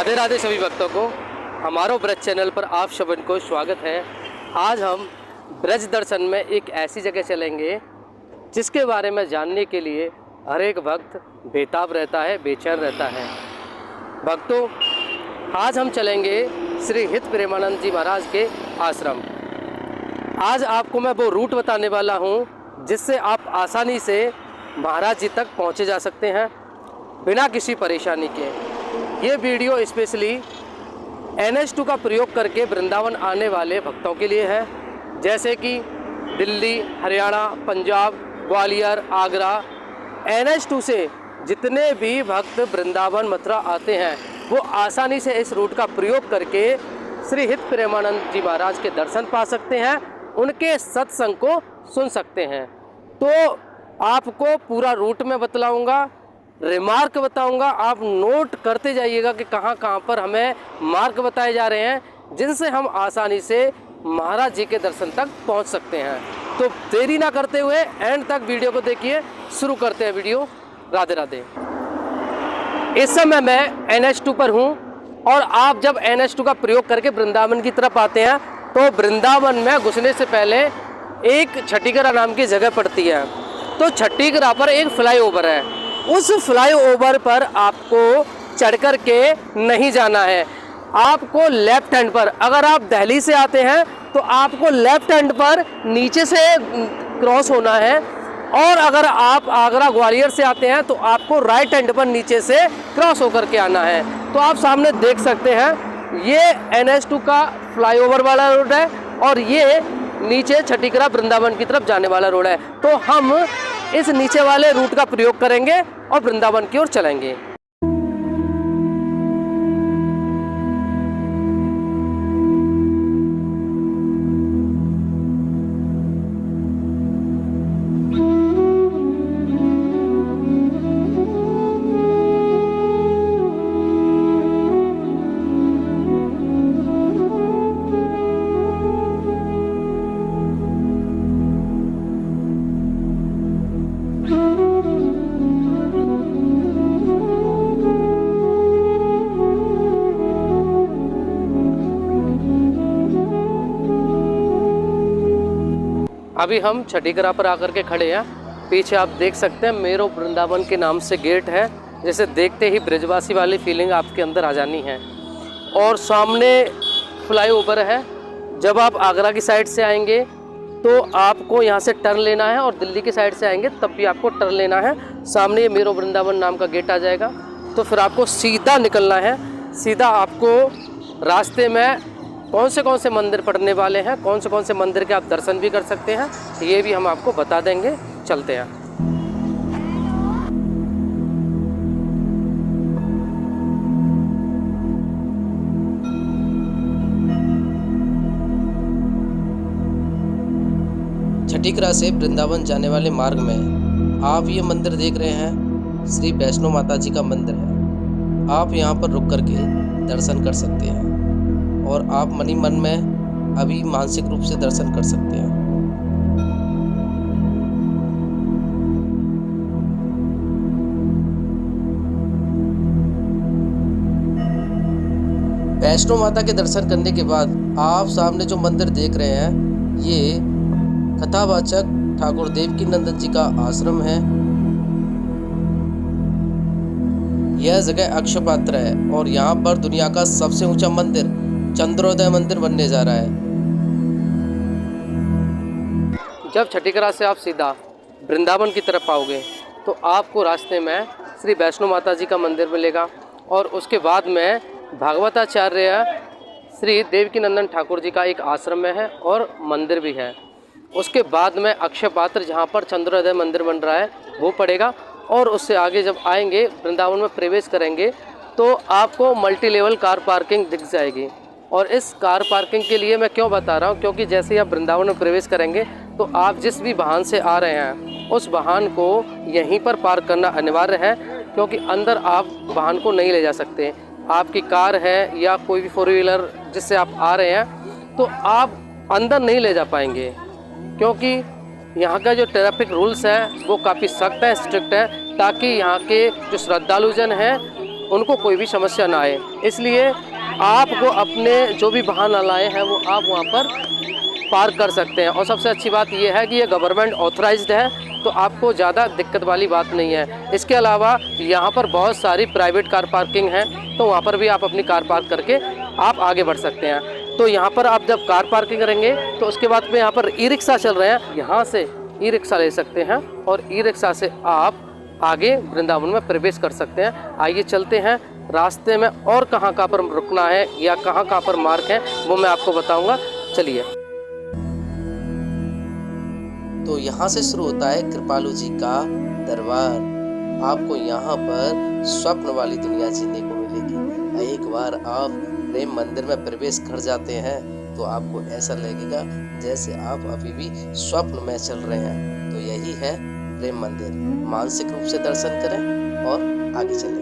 राधे राधे सभी भक्तों को हमारो ब्रज चैनल पर आप सभी को स्वागत है। आज हम ब्रज दर्शन में एक ऐसी जगह चलेंगे जिसके बारे में जानने के लिए हर एक भक्त बेताब रहता है, बेचैन रहता है। भक्तों, आज हम चलेंगे श्री हित प्रेमानंद जी महाराज के आश्रम। आज आपको मैं वो रूट बताने वाला हूँ जिससे आप आसानी से महाराज जी तक पहुँचे जा सकते हैं बिना किसी परेशानी के। ये वीडियो स्पेशली NH2 का प्रयोग करके वृंदावन आने वाले भक्तों के लिए है, जैसे कि दिल्ली, हरियाणा, पंजाब, ग्वालियर, आगरा। NH2 से जितने भी भक्त वृंदावन मथुरा आते हैं वो आसानी से इस रूट का प्रयोग करके श्री हित प्रेमानंद जी महाराज के दर्शन पा सकते हैं, उनके सत्संग को सुन सकते हैं। तो आपको पूरा रूट में बतलाऊंगा, रिमार्क बताऊंगा, आप नोट करते जाइएगा कि कहाँ कहाँ पर हमें मार्क बताए जा रहे हैं जिनसे हम आसानी से महाराज जी के दर्शन तक पहुंच सकते हैं। तो देरी ना करते हुए एंड तक वीडियो को देखिए। शुरू करते हैं वीडियो। राधे राधे। इस समय मैं NH2 पर हूं और आप जब NH2 का प्रयोग करके वृंदावन की तरफ आते हैं तो वृंदावन में घुसने से पहले एक छठीगरा नाम की जगह पड़ती है। तो छठीगरा पर एक फ्लाईओवर है, उस फ्लाईओवर पर आपको चढ़ कर के नहीं जाना है। आपको लेफ्ट हैंड पर, अगर आप दिल्ली से आते हैं तो आपको लेफ्ट हैंड पर नीचे से क्रॉस होना है, और अगर आप आगरा ग्वालियर से आते हैं तो आपको राइट हैंड पर नीचे से क्रॉस होकर के आना है। तो आप सामने देख सकते हैं ये NH2 का फ्लाईओवर वाला रोड है और ये नीचे छठीगरा वृंदावन की तरफ जाने वाला रोड है। तो हम इस नीचे वाले रूट का प्रयोग करेंगे और वृंदावन की ओर चलेंगे। अभी हम छठीगरा पर आकर के खड़े हैं। पीछे आप देख सकते हैं मेरो वृंदावन के नाम से गेट है, जैसे देखते ही ब्रजवासी वाली फीलिंग आपके अंदर आ जानी है। और सामने फ्लाईओवर है। जब आप आगरा की साइड से आएंगे तो आपको यहाँ से टर्न लेना है, और दिल्ली की साइड से आएंगे तब भी आपको टर्न लेना है। सामने ये मेरो वृंदावन नाम का गेट आ जाएगा। तो फिर आपको सीधा निकलना है। सीधा आपको रास्ते में कौन से मंदिर पड़ने वाले हैं, कौन से मंदिर के आप दर्शन भी कर सकते हैं, ये भी हम आपको बता देंगे। चलते हैं। छठीगरा से वृंदावन जाने वाले मार्ग में आप ये मंदिर देख रहे हैं, श्री वैष्णो माता जी का मंदिर है। आप यहाँ पर रुक करके दर्शन कर सकते हैं और आप मनी मन में अभी मानसिक रूप से दर्शन कर सकते हैं। वैष्णो माता के दर्शन करने के बाद आप सामने जो मंदिर देख रहे हैं ये कथावाचक ठाकुर देवकी नंदन जी का आश्रम है। यह जगह अक्षपात्र है और यहाँ पर दुनिया का सबसे ऊंचा मंदिर चंद्रोदय मंदिर बनने जा रहा है। जब छठीगरा से आप सीधा वृंदावन की तरफ आओगे तो आपको रास्ते में श्री वैष्णो माता जी का मंदिर मिलेगा, और उसके बाद में भागवताचार्य श्री देवकी नंदन ठाकुर जी का एक आश्रम में है और मंदिर भी है। उसके बाद में अक्षयपात्र जहाँ पर चंद्रोदय मंदिर बन रहा है वो पड़ेगा, और उससे आगे जब आएंगे वृंदावन में प्रवेश करेंगे तो आपको मल्टी लेवल कार पार्किंग दिख जाएगी। और इस कार पार्किंग के लिए मैं क्यों बता रहा हूँ, क्योंकि जैसे ही आप वृंदावन में प्रवेश करेंगे तो आप जिस भी वाहन से आ रहे हैं उस वाहन को यहीं पर पार्क करना अनिवार्य है, क्योंकि अंदर आप वाहन को नहीं ले जा सकते। आपकी कार है या कोई भी 4 व्हीलर जिससे आप आ रहे हैं तो आप अंदर नहीं ले जा पाएंगे, क्योंकि यहाँ का जो ट्रैफिक रूल्स है वो काफ़ी सख्त है, स्ट्रिक्ट है, ताकि यहाँ के जो श्रद्धालुजन हैं उनको कोई भी समस्या ना आए। इसलिए आपको अपने जो भी वाहन लाए हैं वो आप वहाँ पर पार्क कर सकते हैं। और सबसे अच्छी बात ये है कि ये गवर्नमेंट ऑथराइज्ड है, तो आपको ज़्यादा दिक्कत वाली बात नहीं है। इसके अलावा यहाँ पर बहुत सारी प्राइवेट कार पार्किंग है, तो वहाँ पर भी आप अपनी कार पार्क करके आप आगे बढ़ सकते हैं। तो यहाँ पर आप जब कार पार्किंग करेंगे तो उसके बाद में यहाँ पर ई रिक्शा चल रहे हैं, यहाँ से ई रिक्शा ले सकते हैं और ई रिक्शा से आप आगे वृंदावन में प्रवेश कर सकते हैं। आइए चलते हैं, रास्ते में और कहाँ पर रुकना है या कहाँ पर मार्ग है वो मैं आपको बताऊँगा। चलिए। तो यहाँ से शुरू होता है कृपालु जी का दरबार। आपको यहाँ पर स्वप्न वाली दुनिया जीने को मिलेगी। एक बार आप प्रेम मंदिर में प्रवेश कर जाते हैं तो आपको ऐसा लगेगा जैसे आप अभी भी स्वप्न में चल रहे हैं। तो यही है प्रेम मंदिर। मानसिक रूप से दर्शन करें और आगे चलें।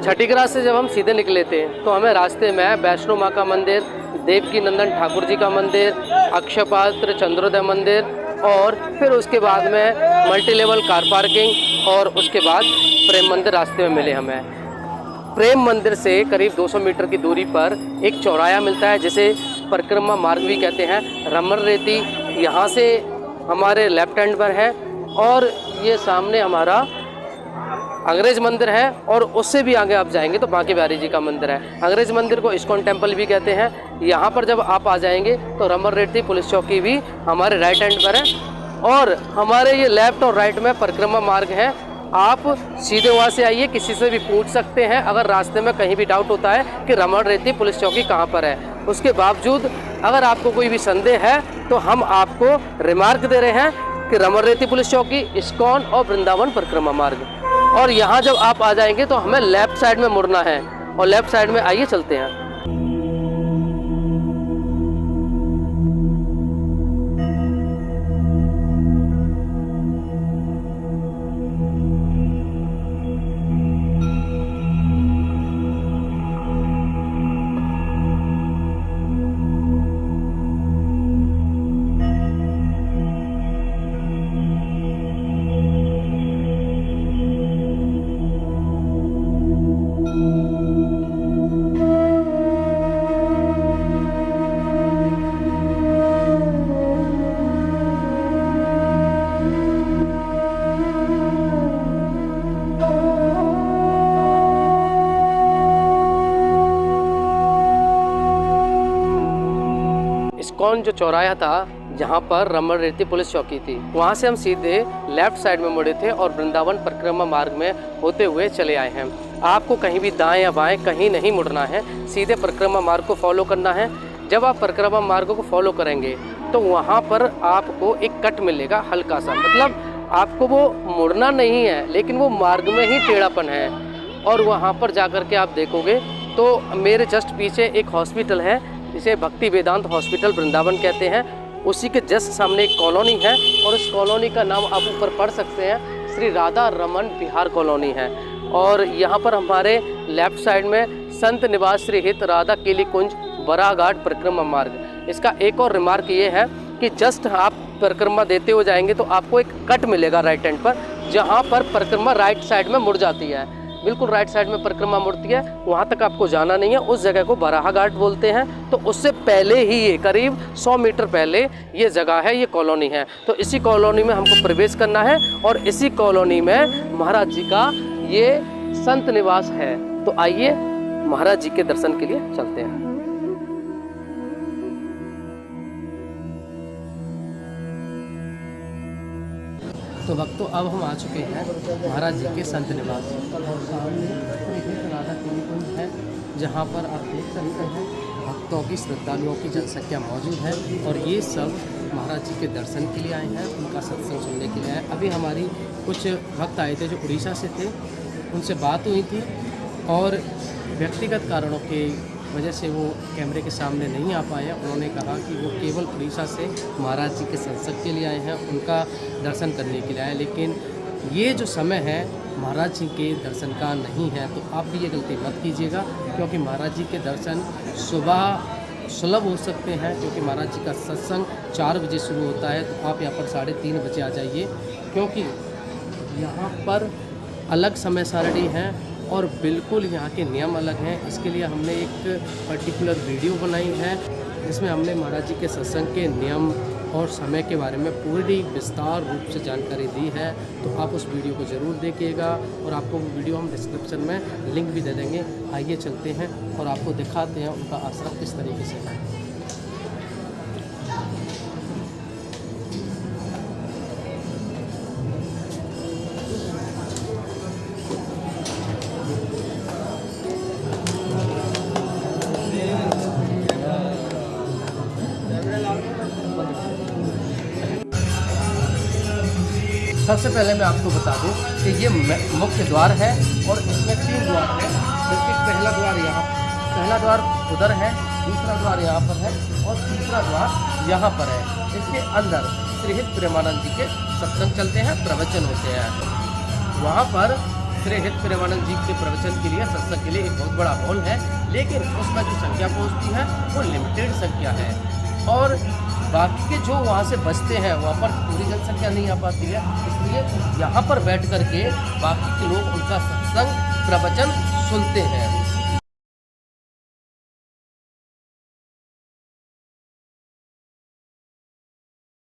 छठीगढ़ से जब हम सीधे निकले थे तो हमें रास्ते में वैष्णो माँ का मंदिर, देवकी नंदन ठाकुर जी का मंदिर, अक्षयपात्र चंद्रोदय मंदिर और फिर उसके बाद में मल्टी लेवल कार पार्किंग और उसके बाद प्रेम मंदिर रास्ते में मिले हमें। प्रेम मंदिर से करीब 200 मीटर की दूरी पर एक चौराया मिलता है जिसे परिक्रमा मार्ग भी कहते हैं। रमन रेती यहाँ से हमारे लेफ्ट हैंड पर है और ये सामने हमारा अंग्रेज मंदिर है और उससे भी आगे आप जाएंगे तो बांके बिहारी जी का मंदिर है। अंग्रेज मंदिर को इस्कॉन टेम्पल भी कहते हैं। यहाँ पर जब आप आ जाएंगे तो रमन रेड्डी पुलिस चौकी भी हमारे राइट हैंड पर है और हमारे ये लेफ्ट और राइट में परिक्रमा मार्ग है। आप सीधे वहाँ से आइए, किसी से भी पूछ सकते हैं अगर रास्ते में कहीं भी डाउट होता है कि रमन रेड्डी पुलिस चौकी कहाँ पर है। उसके बावजूद अगर आपको कोई भी संदेह है तो हम आपको रिमार्क दे रहे हैं कि रमन रेड्डी पुलिस चौकी, इस्कॉन और वृंदावन परिक्रमा मार्ग। और यहाँ जब आप आ जाएंगे तो हमें लेफ्ट साइड में मुड़ना है और लेफ्ट साइड में आइए चलते हैं। इस्कॉन जो चौराया था जहाँ पर रमन रेड्डी पुलिस चौकी थी, वहाँ से हम सीधे लेफ्ट साइड में मुड़े थे और वृंदावन परिक्रमा मार्ग में होते हुए चले आए हैं। आपको कहीं भी दाएं या बाएं कहीं नहीं मुड़ना है, सीधे परिक्रमा मार्ग को फॉलो करना है। जब आप परिक्रमा मार्ग को फॉलो करेंगे तो वहाँ पर आपको एक कट मिलेगा हल्का सा, मतलब आपको वो मुड़ना नहीं है लेकिन वो मार्ग में ही टेढ़ापन है। और वहाँ पर जाकर के आप देखोगे तो मेरे जस्ट पीछे एक हॉस्पिटल है जिसे भक्ति वेदांत हॉस्पिटल वृंदावन कहते हैं। उसी के जस्ट सामने एक कॉलोनी है और इस कॉलोनी का नाम आप ऊपर पढ़ सकते हैं, श्री राधा रमन विहार कॉलोनी है। और यहाँ पर हमारे लेफ़्ट साइड में संत निवास श्री हित राधा केली कुंज बराह घाट परिक्रमा मार्ग। इसका एक और रिमार्क ये है कि जस्ट आप परिक्रमा देते हुए जाएंगे तो आपको एक कट मिलेगा राइट हैंड पर, जहाँ पर परिक्रमा राइट साइड में मुड़ जाती है, बिल्कुल राइट साइड में परिक्रमा मुड़ती है, वहाँ तक आपको जाना नहीं है। उस जगह को बराह घाट बोलते हैं। तो उससे पहले ही ये करीब 100 मीटर पहले ये जगह है, ये कॉलोनी है। तो इसी कॉलोनी में हमको प्रवेश करना है और इसी कॉलोनी में महाराज जी का ये संत निवास है। तो आइए महाराज जी के दर्शन के लिए चलते हैं। तो भक्तों अब हम आ चुके हैं महाराज जी के संत निवास। राधा केली कुंज है, जहाँ पर आप देख सकते हैं भक्तों की, श्रद्धालुओं की जनसंख्या मौजूद है और ये सब महाराज जी के दर्शन के लिए आए हैं, उनका सत्संग सुनने के लिए आए। अभी हमारी कुछ भक्त आए थे जो उड़ीसा से थे, उनसे बात हुई थी और व्यक्तिगत कारणों की वजह से वो कैमरे के सामने नहीं आ पाए। उन्होंने कहा कि वो केवल उड़ीसा से महाराज जी के सत्संग के लिए आए हैं, उनका दर्शन करने के लिए आए। लेकिन ये जो समय है महाराज जी के दर्शन का नहीं है, तो आप भी ये गलती मत कीजिएगा, क्योंकि महाराज जी के दर्शन सुबह सुलभ हो सकते हैं, क्योंकि महाराज जी का सत्संग 4 बजे शुरू होता है। तो आप यहाँ पर 3:30 बजे आ जाइए, क्योंकि यहाँ पर अलग समय सारणी है और बिल्कुल यहाँ के नियम अलग हैं। इसके लिए हमने एक पर्टिकुलर वीडियो बनाई है जिसमें हमने महाराज जी के सत्संग के नियम और समय के बारे में पूरी विस्तार रूप से जानकारी दी है। तो आप उस वीडियो को ज़रूर देखिएगा और आपको वो वीडियो हम डिस्क्रिप्शन में लिंक भी दे देंगे। आइए चलते हैं और आपको दिखाते हैं उनका आश्रम किस तरीके से है। सबसे पहले मैं आपको बता दूं कि ये मुख्य द्वार है और इसमें 3 द्वार हैं। जबकि पहला द्वार उधर है, दूसरा द्वार यहाँ पर है और तीसरा द्वार यहाँ पर है। इसके अंदर श्री हित प्रेमानंद जी के सत्संग चलते हैं, प्रवचन होते हैं। वहाँ पर श्री हित प्रेमानंद जी के प्रवचन के लिए, सत्संग के लिए एक बहुत बड़ा हॉल है, लेकिन उसमें जो संख्या पहुँचती है वो लिमिटेड संख्या है और बाकी के जो वहाँ से बचते हैं वहाँ पर पूरी जनसंख्या नहीं आ पाती है। इसलिए यहाँ पर बैठ करके बाकी के लोग उनका सत्संग प्रवचन सुनते हैं।